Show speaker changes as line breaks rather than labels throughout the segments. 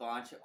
5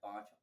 5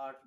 8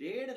1.5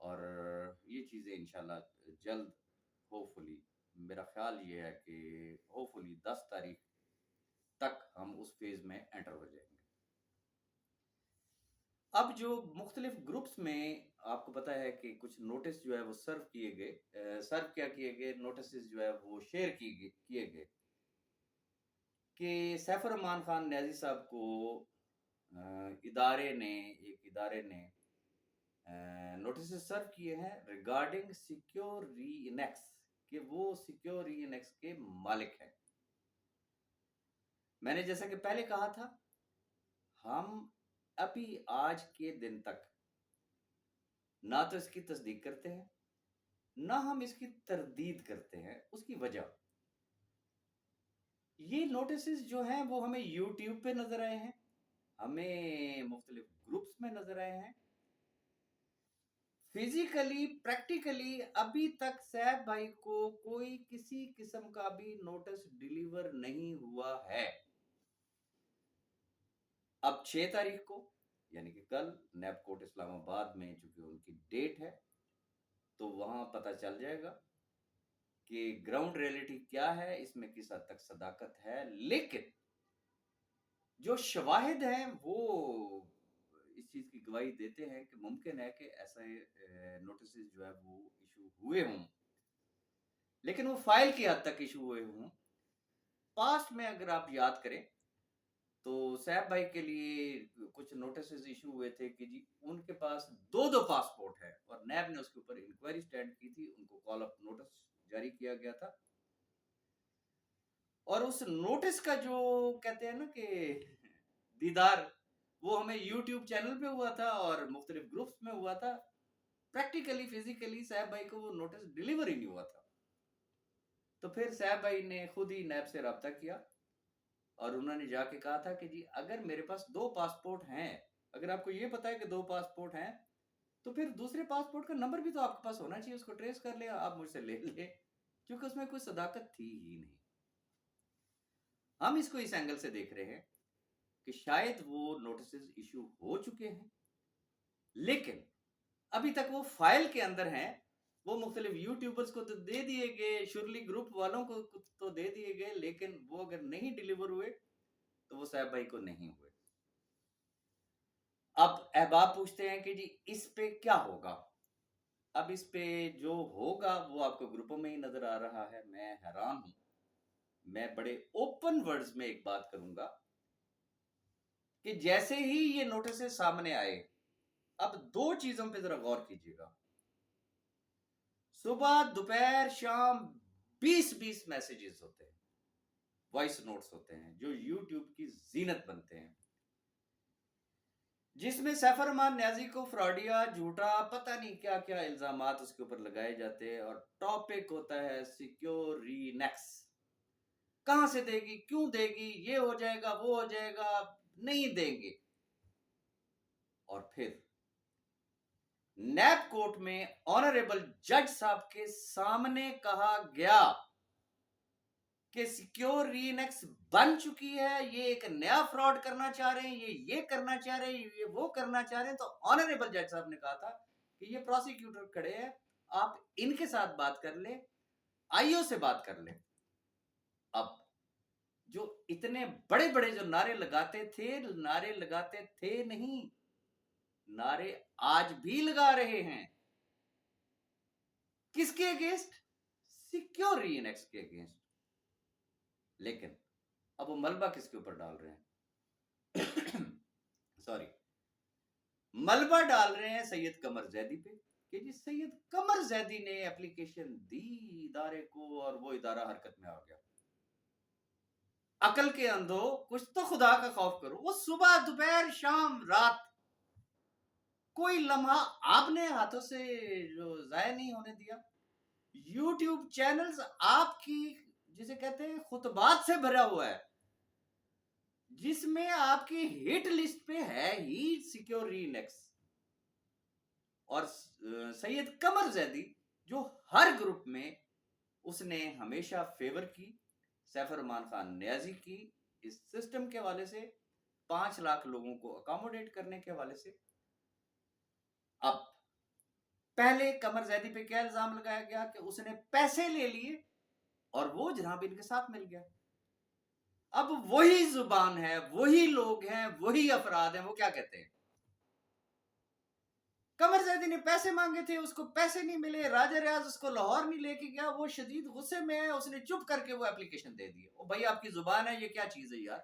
اور یہ چیزیں انشاءاللہ جلد ہوپفلی میرا خیال یہ ہے کہ ہوپفلی 10 تاریخ تک ہم اس فیز میں انٹر ہو جائیں گے. اب جو مختلف گروپس میں آپ کو پتا ہے کہ کچھ نوٹس جو ہے وہ سرو کیے گئے، سرو کیا کیے گئے نوٹسز جو ہے وہ شیئر کیے گئے کہ سیف الرحمان خان نیازی صاحب کو ایک ادارے نے نوٹسز سرو کیے ہیں ریگارڈنگ سیکیور ری انیکس، کہ وہ سیکیور ری انیکس کے مالک ہیں. میں نے جیسا کہ پہلے کہا تھا، ہم ابھی آج کے دن تک نہ تو اس کی تصدیق کرتے ہیں نہ ہم اس کی تردید کرتے ہیں. اس کی وجہ یہ نوٹسز جو ہیں وہ ہمیں یوٹیوب پہ نظر آئے ہیں، ہمیں مختلف گروپس میں نظر آئے ہیں. فزیکلی پریکٹیکلی ابھی تک سیف بھائی کو کوئی کسی قسم کا بھی نوٹس ڈیلیور نہیں ہوا ہے. اب 6 تاریخ کو یعنی کہ کل نیب کوٹ اسلام آباد میں چونکہ ان کی ڈیٹ ہے تو وہاں پتہ چل جائے گا کہ گراؤنڈ ریئلٹی کیا ہے، اس میں کس حد تک صداقت ہے. لیکن جو شواہد ہیں وہ اس چیز کی گواہی دیتے ہیں کہ ممکن ہے کہ ایسے نوٹسز جو ہے وہ ایشو ہوئے ہوں، لیکن وہ فائل کی حد تک ایشو ہوئے ہوں. پاسٹ میں اگر آپ یاد کریں تو سیف بھائی کے لیے کچھ نوٹسز ایشو ہوئے تھے کہ جی ان کے پاس دو پاسپورٹ ہے، اور نیب نے اس کے اوپر انکوائری سٹینڈ کی تھی، ان کو کال اپ نوٹس جاری کیا گیا تھا. اور اس نوٹس کا جو کہتے ہیں نا کہ دیدار وہ ہمیں یوٹیوب چینل پہ ہوا تھا اور مختلف گروپس میں ہوا تھا. پریکٹیکلی فزیکلی سیف بھائی کو وہ نوٹس ڈیلیور ہی نہیں ہوا تھا. تو پھر سیف بھائی نے خود ہی نیب سے رابطہ کیا اور انہوں نے جا کے کہا تھا کہ جی اگر میرے پاس 2 پاسپورٹ ہیں، اگر آپ کو یہ پتا ہے کہ 2 پاسپورٹ ہیں تو پھر دوسرے پاسپورٹ کا نمبر بھی تو آپ کے پاس ہونا چاہیے، اس کو ٹریس کر لیں، آپ مجھ سے لے لیں، کیونکہ اس میں کوئی صداقت تھی ہی نہیں. ہم اس کو اس اینگل سے دیکھ رہے ہیں کہ شاید وہ نوٹسز ایشو ہو چکے ہیں، لیکن ابھی تک وہ فائل کے اندر ہیں. وہ مختلف یوٹیوبرز کو تو دے دیے گئے، شرلی گروپ والوں کو تو دے دیے گئے، لیکن وہ اگر نہیں ڈیلیور ہوئے تو وہ صاحب بھائی کو نہیں ہوئے. اب احباب پوچھتے ہیں کہ جی اس پہ کیا ہوگا. اب اس پہ جو ہوگا وہ آپ کو گروپوں میں ہی نظر آ رہا ہے. میں حیران ہوں. میں بڑے اوپن ورڈز میں ایک بات کروں گا کہ جیسے ہی یہ نوٹسز سامنے آئے، اب 2 چیزوں پہ ذرا غور کیجیے گا. صبح دوپہر شام 20 میسیجز ہوتے ہیں، وائس نوٹس ہوتے ہیں جو یوٹیوب کی زینت بنتے ہیں، جس میں سیف الرحمان نیازی کو فراڈیا جھوٹا پتہ نہیں کیا کیا الزامات اس کے اوپر لگائے جاتے ہیں. اور ٹاپک ہوتا ہے سیکیور ری نیکس. کہاں سے دے گی، کیوں دے گی، یہ ہو جائے گا، وہ ہو جائے گا، نہیں دیں گے. اور پھر نیب کورٹ میں آنریبل جج صاحب کے سامنے کہا گیا کہ سیکیور ری انیکس بن چکی ہے، یہ ایک نیا فراڈ کرنا چاہ رہے ہیں، یہ کرنا چاہ رہے ہیں، یہ وہ کرنا چاہ رہے ہیں. تو آنریبل جج صاحب نے کہا تھا کہ یہ پروسیکیوٹر کھڑے ہیں، آپ ان کے ساتھ بات کر لیں، آئی او سے بات کر لیں. اب جو اتنے بڑے بڑے جو نعرے لگاتے تھے نہیں، نعرے آج بھی لگا رہے ہیں. کس کے اگینسٹ؟ سیکیور ری انیکس کے اگینسٹ. لیکن اب وہ ملبہ کس کے اوپر ڈال رہے ہیں؟ سوری، ملبہ ڈال رہے ہیں سید قمر زیدی پہ کہ جی سید قمر زیدی نے اپلیکیشن دی ادارے کو اور وہ ادارہ حرکت میں آ گیا. عقل کے اندھو، کچھ تو خدا کا خوف کرو. وہ صبح دوپہر شام رات کوئی لمحہ آپ نے ہاتھوں سے جو ضائع نہیں ہونے دیا. یوٹیوب چینلز آپ کی جسے کہتے ہیں خطبات سے بھرا ہوا ہے، جس میں آپ کی ہٹ لسٹ پہ ہے ہی سیکیور ری انیکس. اور سید قمر زیدی جو ہر گروپ میں اس نے ہمیشہ فیور کی سیف الرحمان خان نیازی کی اس سسٹم کے حوالے سے، 5 لاکھ لوگوں کو اکاموڈیٹ کرنے کے حوالے سے. اب پہلے قمر زیدی پہ کیا الزام لگایا گیا کہ اس نے پیسے لے لیے اور وہ جناب ان کے ساتھ مل گیا. اب وہی زبان ہے، وہی لوگ ہیں، وہی افراد ہیں، وہ کیا کہتے ہیں؟ قمر زیدی نے پیسے مانگے تھے، اس کو پیسے نہیں ملے، راجہ ریاض اس کو لاہور نہیں لے کے گیا، وہ شدید غصے میں ہے، اس نے چپ کر کے وہ اپلیکیشن دے دی. او بھائی آپ کی زبان ہے، یہ کیا چیز ہے یار؟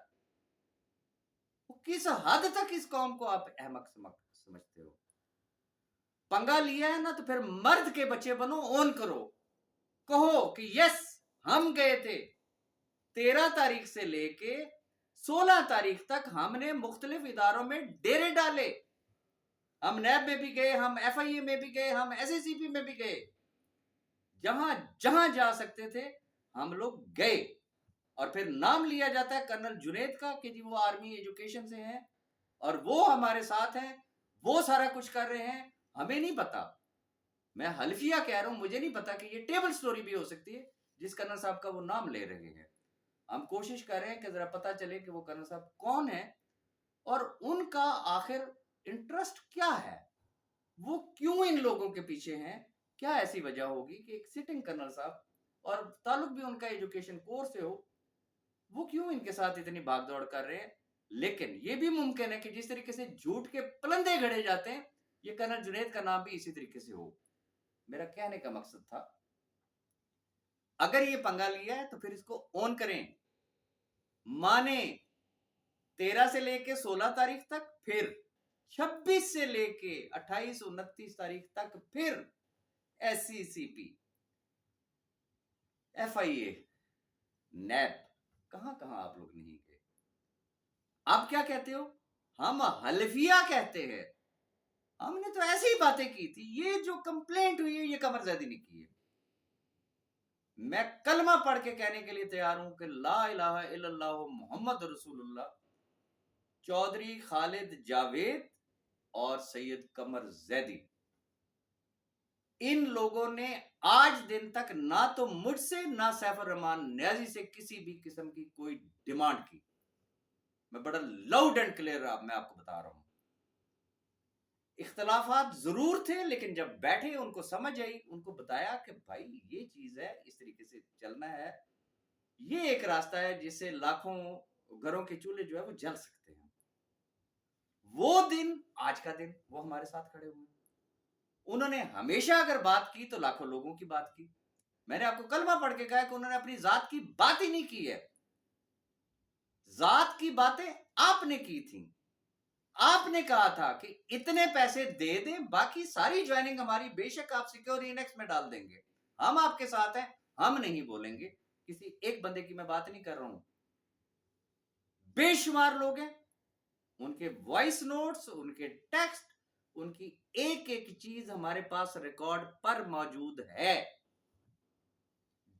وہ کس حد تک اس قوم کو آپ احمق سمجھتے ہو؟ پنگا لیا ہے نا تو پھر مرد کے بچے بنو، اون کرو، کہو کہ یس ہم گئے تھے 13 تاریخ سے لے کے 16 تاریخ تک ہم نے مختلف اداروں میں ڈیرے ڈالے، ہم نیب میں بھی گئے، ہم ایف آئی اے میں بھی گئے، ہم ایس ایس سی پی میں بھی گئے، جہاں جہاں جا سکتے تھے ہم لوگ گئے. اور پھر نام لیا جاتا ہے کرنل جنید کا کہ جی وہ آرمی ایجوکیشن سے ہیں اور وہ ہمارے ساتھ ہیں، وہ سارا کچھ کر رہے ہیں. ہمیں نہیں پتا، میں حلفیہ کہہ رہا ہوں، مجھے نہیں پتا کہ یہ ٹیبل سٹوری بھی ہو سکتی ہے جس کرنل صاحب کا وہ نام لے رہے ہیں. ہم کوشش کر رہے ہیں کہ ذرا پتا چلے کہ وہ کرنل صاحب کون ہیں اور ان کا آخر انٹرسٹ کیا ہے، وہ کیوں ان لوگوں کے پیچھے ہیں. کیا ایسی وجہ ہوگی کہ ایک سٹنگ کرنل صاحب اور تعلق بھی ان کا ایجوکیشن کورس سے ہو، وہ کیوں ان کے ساتھ اتنی بھاگ دوڑ کر رہے ہیں. لیکن یہ بھی ممکن ہے کہ جس طریقے سے جھوٹ کے پلندے گھڑے جاتے ہیں، یہ کرنل جنید کا نام بھی اسی طریقے سے ہو. میرا کہنے کا مقصد تھا اگر یہ پنگا لیا ہے تو پھر اس کو اون کریں، مانے 13 سے لے کے 16 تاریخ تک، پھر 26 سے لے کے 28 29 تاریخ تک، پھر ایس سی سی پی، ایف آئی اے، نیب، کہاں کہاں آپ لوگ نہیں گئے. آپ کیا کہتے ہو؟ ہم حلفیہ کہتے ہیں. ہم نے تو ایسی ہی باتیں کی تھی. یہ جو کمپلینٹ ہوئی ہے یہ قمر زیدی نے کی ہے. میں کلمہ پڑھ کے کہنے کے لیے تیار ہوں کہ لا الہ الا اللہ محمد رسول اللہ. چودھری خالد جاوید اور سید قمر زیدی، ان لوگوں نے آج دن تک نہ تو مجھ سے نہ سیف الرحمان نیازی سے کسی بھی قسم کی کوئی ڈیمانڈ کی. میں بڑا لاؤڈ اینڈ کلیئر میں آپ کو بتا رہا ہوں. اختلافات ضرور تھے لیکن جب بیٹھے ان کو سمجھ آئی، ان کو بتایا کہ بھائی یہ چیز ہے، اس طریقے سے چلنا ہے، یہ ایک راستہ ہے جس سے لاکھوں گھروں کے چولہے جو ہے وہ جل سکتے ہیں. وہ دن آج کا دن وہ ہمارے ساتھ کھڑے ہوئے. انہوں نے ہمیشہ اگر بات کی تو لاکھوں لوگوں کی بات کی. میں نے آپ کو کلمہ پڑھ کے کہا کہ انہوں نے اپنی ذات کی بات ہی نہیں کی ہے. ذات کی باتیں آپ نے کی تھیں. آپ نے کہا تھا کہ اتنے پیسے دے دیں، باقی ساری جوائننگ ہماری بے شک آپ سیکیورٹی انیکس میں ڈال دیں گے، ہم آپ کے ساتھ ہیں، ہم نہیں بولیں گے. کسی ایک بندے کی میں بات نہیں کر رہا ہوں، بے شمار لوگ ہیں، ان کے وائس نوٹس، ان کے ٹیکسٹ، ان کی ایک ایک چیز ہمارے پاس ریکارڈ پر موجود ہے.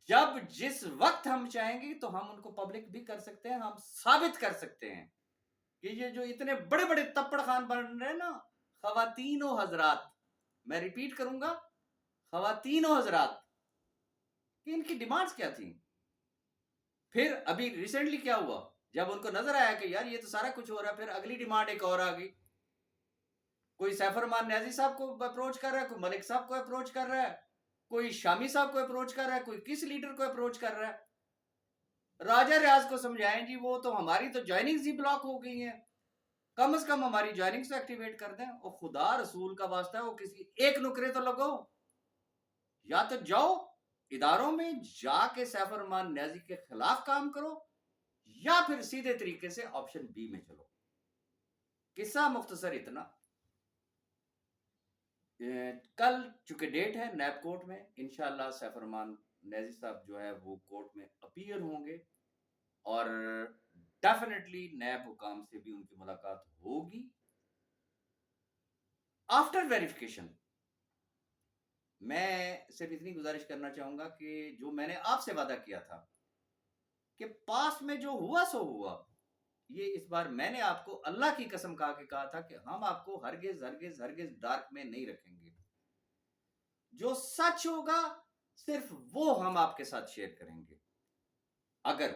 جب جس وقت ہم چاہیں گے تو ہم ان کو پبلک بھی کر سکتے ہیں، ہم ثابت کر سکتے ہیں کہ یہ جو اتنے بڑے بڑے تپڑ خان بن رہے ہیں نا، خواتین و حضرات، میں ریپیٹ کروں گا، خواتین و حضرات، کہ ان کی ڈیمانڈز کیا تھیں. پھر ابھی ریسنٹلی کیا ہوا، جب ان کو نظر آیا کہ یار یہ تو سارا کچھ ہو رہا ہے، پھر اگلی ڈیمانڈ ایک اور آ گئی. کوئی سیف الرحمان نیازی صاحب کو اپروچ کر رہا ہے، کوئی ملک صاحب کو اپروچ کر رہا ہے، کوئی شامی صاحب کو اپروچ کر رہا ہے، کوئی کس لیڈر کو اپروچ کر رہا ہے. راجہ ریاض کو سمجھائیں جی وہ تو ہماری تو جوائننگز ہی بلاک ہو گئی ہیں، کم از کم ہماری جوائننگز ایکٹیویٹ کر دیں. اور خدا رسول کا واسطہ ہے وہ کسی ایک نکرے تو لگو، یا تو جاؤ اداروں میں جا کے سیف الرحمان نیازی کے خلاف کام کرو، یا پھر سیدھے طریقے سے آپشن بی میں چلو. قصہ مختصر اتنا. کل چونکہ ڈیٹ ہے نیب کورٹ میں، انشاءاللہ سیف الرحمان نیازی صاحب جو ہے وہ کورٹ میں اپیئر ہوں گے اور ڈیفینیٹلی نیب حکام سے بھی ان کی ملاقات ہوگی. آفٹر ویریفیکیشن میں صرف اتنی گزارش کرنا چاہوں گا کہ جو میں نے آپ سے وعدہ کیا تھا کہ پاس میں جو ہوا سو ہوا، یہ اس بار میں نے آپ کو اللہ کی قسم کھا کے کہا تھا کہ ہم آپ کو ہرگز ہرگز ہرگز ڈارک میں نہیں رکھیں گے. جو سچ ہوگا صرف وہ ہم آپ کے ساتھ شیئر کریں گے. اگر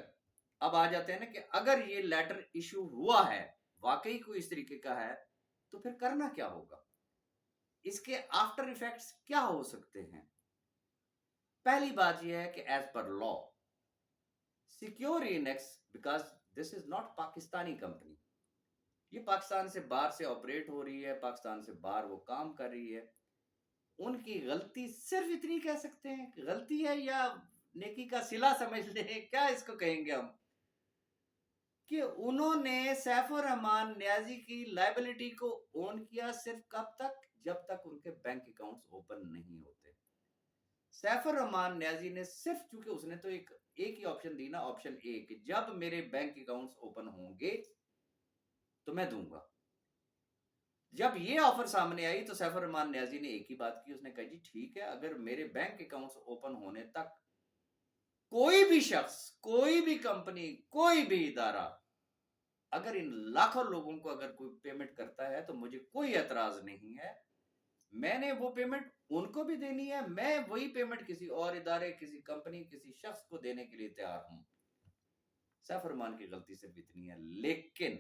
اب آ جاتے ہیں نا کہ اگر یہ لیٹر ایشو ہوا ہے، واقعی کوئی اس طریقے کا ہے، تو پھر کرنا کیا ہوگا. اس کے آفٹر ایفیکٹس کیا ہو سکتے ہیں؟ پہلی بات یہ ہے کہ as per law secure annex, because this is not Pakistani company, یہ پاکستان سے باہر سے آپریٹ ہو رہی ہے، پاکستان سے باہر وہ کام کر رہی ہے، ان کی غلطی صرف اتنی کہہ سکتے ہیں کہ غلطی ہے یا نیکی کا صلہ سمجھ لیں، کیا اس کو کہیں گے ہم، کہ انہوں نے سیف الرحمان نیازی کی لائبلٹی کو اون کیا صرف کب تک؟ جب تک ان کے بینک اکاؤنٹس اوپن نہیں ہوتے۔ سیف الرحمان نیازی نے صرف، چونکہ اس نے تو ایک ہی آپشن دی نا، آپشن اے، کہ جب میرے بینک اکاؤنٹس اوپن ہوں گے تو میں دوں گا۔ جب یہ آفر سامنے آئی تو سیف الرحمان نیازی نے ایک ہی بات کی، اس نے کہا جی ٹھیک ہے، اگر میرے بینک اکاؤنٹس اوپن ہونے تک کوئی بھی شخص، کوئی بھی کمپنی، کوئی بھی ادارہ اگر ان لاکھوں لوگوں کو اگر کوئی پیمنٹ کرتا ہے تو مجھے کوئی اعتراض نہیں ہے، میں نے وہ پیمنٹ ان کو بھی دینی ہے، میں وہی پیمنٹ کسی اور ادارے، کسی کمپنی، کسی شخص کو دینے کے لیے تیار ہوں۔ سیف الرحمان کی غلطی صرف اتنی ہے، لیکن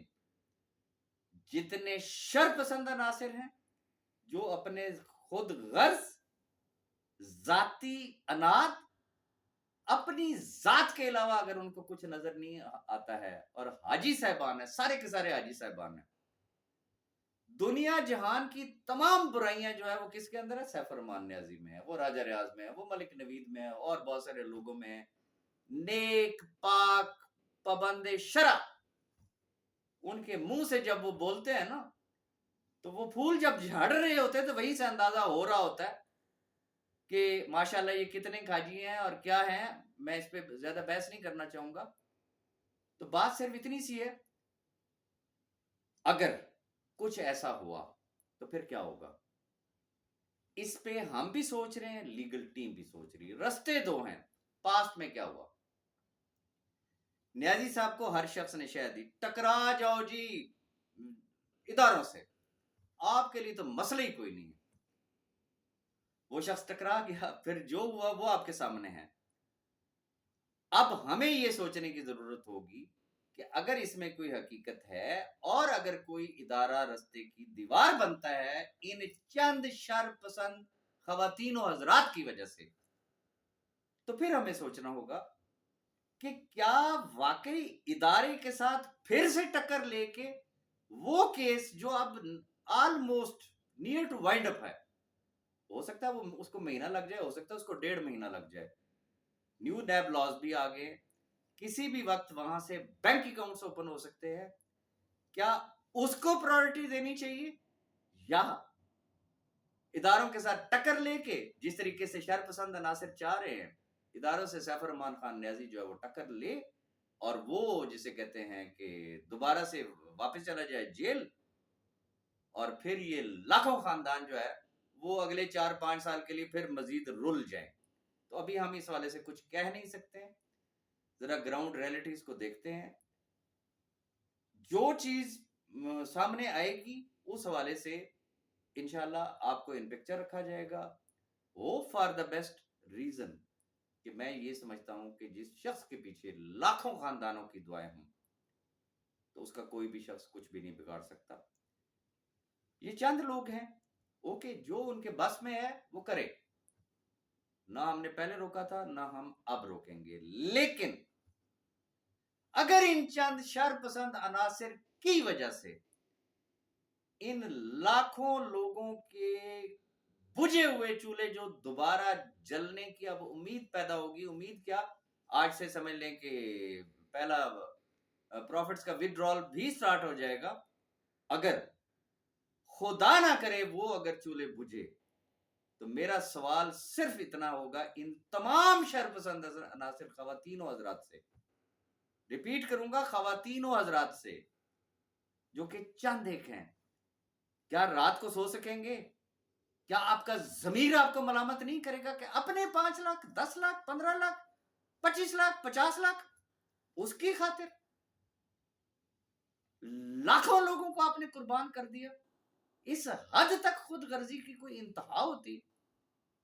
جتنے شر پسند عناصر ہیں جو اپنے خود غرض، ذاتی اناد، اپنی ذات کے علاوہ اگر ان کو کچھ نظر نہیں آتا ہے، اور حاجی صاحبان ہیں، سارے کے سارے حاجی صاحبان ہیں، دنیا جہان کی تمام برائیاں جو ہے وہ کس کے اندر ہے؟ سیف الرحمان نیازی میں ہے، وہ راجہ ریاض میں ہے، وہ ملک نوید میں ہے، اور بہت سارے لوگوں میں ہے، نیک پاک پابند شرع، ان کے منہ سے جب وہ بولتے ہیں نا تو وہ پھول جب جھڑ رہے ہوتے ہیں تو وہی سے اندازہ ہو رہا ہوتا ہے کہ ماشاءاللہ یہ کتنے کھاجی ہیں اور کیا ہیں۔ میں اس پہ زیادہ بحث نہیں کرنا چاہوں گا، تو بات صرف اتنی سی ہے، اگر کچھ ایسا ہوا تو پھر کیا ہوگا؟ اس پہ ہم بھی سوچ رہے ہیں، لیگل ٹیم بھی سوچ رہی ہے، رستے دو ہیں۔ پاسٹ میں کیا ہوا؟ نیازی صاحب کو ہر شخص نے شاید دی، ٹکرا جاؤ جی اداروں سے، آپ کے لیے تو مسئلہ ہی کوئی نہیں ہے۔ وہ شخص ٹکرا گیا، پھر جو ہوا وہ آپ کے سامنے ہے۔ اب ہمیں یہ سوچنے کی ضرورت ہوگی کہ اگر اس میں کوئی حقیقت ہے اور اگر کوئی ادارہ رستے کی دیوار بنتا ہے ان چند شر پسند خواتین و حضرات کی وجہ سے، تو پھر ہمیں سوچنا ہوگا کہ کیا واقعی ادارے کے ساتھ پھر سے ٹکر لے کے وہ کیس جو اب آلموسٹ نیئر ٹو وائنڈ اپ ہے، ہو سکتا ہے وہ اس کو مہینہ لگ جائے، ہو سکتا ہے اس کو 1.5 مہینہ لگ جائے، نیو نیب لاز بھی آگے، کسی بھی وقت وہاں سے بینک اکاؤنٹس اوپن ہو سکتے ہیں، کیا اس کو پرائورٹی دینی چاہیے یا اداروں کے ساتھ ٹکر لے کے جس طریقے سے شر پسند عناصر چاہ رہے ہیں اداروں سے سیف الرحمان خان نیازی جو ہے وہ ٹکر لے اور وہ جسے کہتے ہیں کہ دوبارہ سے واپس چلا جائے جیل، اور پھر یہ لاکھوں خاندان جو ہے وہ اگلے 4-5 سال کے لیے پھر مزید رل جائیں؟ تو ابھی ہم اس والے سے کچھ کہہ نہیں سکتے ہیں، ذرا گراؤنڈ ریئلٹیز کو دیکھتے ہیں، جو چیز سامنے آئے گی اس حوالے سے انشاءاللہ آپ کو ان پکچر رکھا جائے گا۔ Hope for the best reason کہ میں یہ سمجھتا ہوں کہ جس شخص کے پیچھے لاکھوں خاندانوں کی دعائیں ہوں تو اس کا کوئی بھی شخص کچھ بھی نہیں بگاڑ سکتا۔ یہ چند لوگ ہیں، اوکے، جو ان کے بس میں ہے وہ کرے، نہ ہم نے پہلے روکا تھا نہ ہم اب روکیں گے، لیکن اگر ان چند شر پسند عناصر کی وجہ سے ان لاکھوں لوگوں کے بجھے ہوئے چولہے جو دوبارہ جلنے کی اب امید پیدا ہوگی، امید کیا، آج سے سمجھ لیں کہ پہلا پروفٹس کا وڈرال بھی سٹارٹ ہو جائے گا، اگر خدا نہ کرے وہ اگر چولہے بجھے تو میرا سوال صرف اتنا ہوگا ان تمام شر پسند عناصر خواتین و حضرات سے، ریپیٹ کروں گا، خواتین و حضرات سے، جو کہ چند ایک ہیں، کیا رات کو سو سکیں گے؟ کیا آپ کا ضمیر آپ کو ملامت نہیں کرے گا کہ اپنے 5 لاکھ 10 لاکھ 15 لاکھ 25 لاکھ 50 لاکھ اس کی خاطر لاکھوں لوگوں کو آپ نے قربان کر دیا؟ اس حد تک خود غرضی کی کوئی انتہا ہوتی؟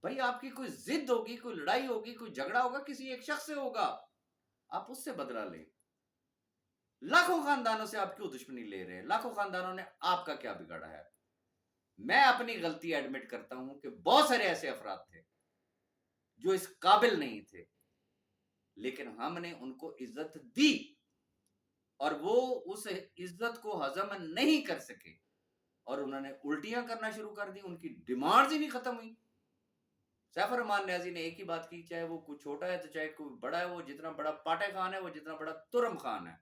بھائی آپ کی کوئی ضد ہوگی، کوئی لڑائی ہوگی، کوئی جھگڑا ہوگا، کسی ایک شخص سے ہوگا، آپ اس سے بدلہ لیں۔ لاکھوں خاندانوں سے آپ کیوں دشمنی لے رہے ہیں؟ لاکھوں خاندانوں نے آپ کا کیا بگاڑا ہے؟ میں اپنی غلطی ایڈمٹ کرتا ہوں کہ بہت سارے ایسے افراد تھے جو اس قابل نہیں تھے، لیکن ہم نے ان کو عزت دی اور وہ اس عزت کو ہضم نہیں کر سکے اور انہوں نے الٹیاں کرنا شروع کر دی، ان کی ڈیمانڈز ہی نہیں ختم ہوئی۔ سیف الرحمان نیازی نے ایک ہی بات کی، چاہے وہ کوئی چھوٹا ہے تو چاہے کوئی بڑا ہے، وہ جتنا بڑا پاٹے خان ہے وہ جتنا بڑا ترم خان ہے،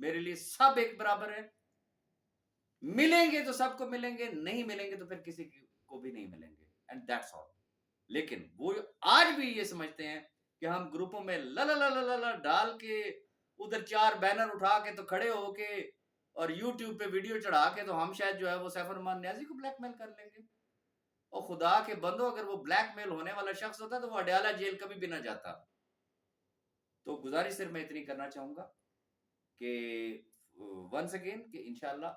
میرے لیے سب ایک برابر ہے، ملیں گے تو سب کو ملیں گے، نہیں ملیں گے تو پھر کسی کو بھی نہیں ملیں گے، اینڈ دیٹس آل۔ لیکن وہ آج بھی یہ سمجھتے ہیں کہ ہم گروپوں میں لا لا لا لا لا ڈال کے ادھر 4 بینر اٹھا کے تو کھڑے ہو کے اور یوٹیوب پہ ویڈیو چڑھا کے تو ہم شاید جو ہے وہ سیف الرحمان نیازی کو بلیک میل کر لیں گے۔ اور خدا کے بندو، اگر وہ بلیک میل ہونے والا شخص ہوتا تو وہ اڈیالہ جیل کبھی بھی نہ جاتا۔ تو گزارش صرف میں اتنی کرنا چاہوں گا کہ ونس اگین کہ انشاءاللہ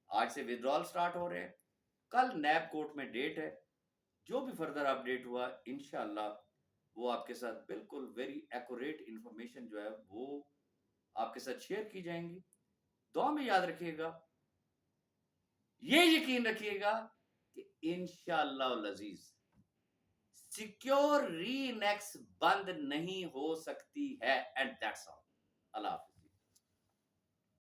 آج سے ودرال سٹارٹ ہو رہے ہیں، کل نیب کورٹ میں ڈیٹ ہے، جو بھی فردر اپڈیٹ ہوا انشاءاللہ وہ آپ کے ساتھ بالکل ویری ایکوریٹ انفارمیشن جو ہے وہ آپ کے ساتھ شیئر کی جائیں گی۔ دعا میں یاد رکھیے گا، یہ یقین رکھیے گا کہ انشاءاللہ العزیز سیکیور ری نیکس بند نہیں ہو سکتی ہے، اینڈ دیٹس آل۔ اللہ حافظ۔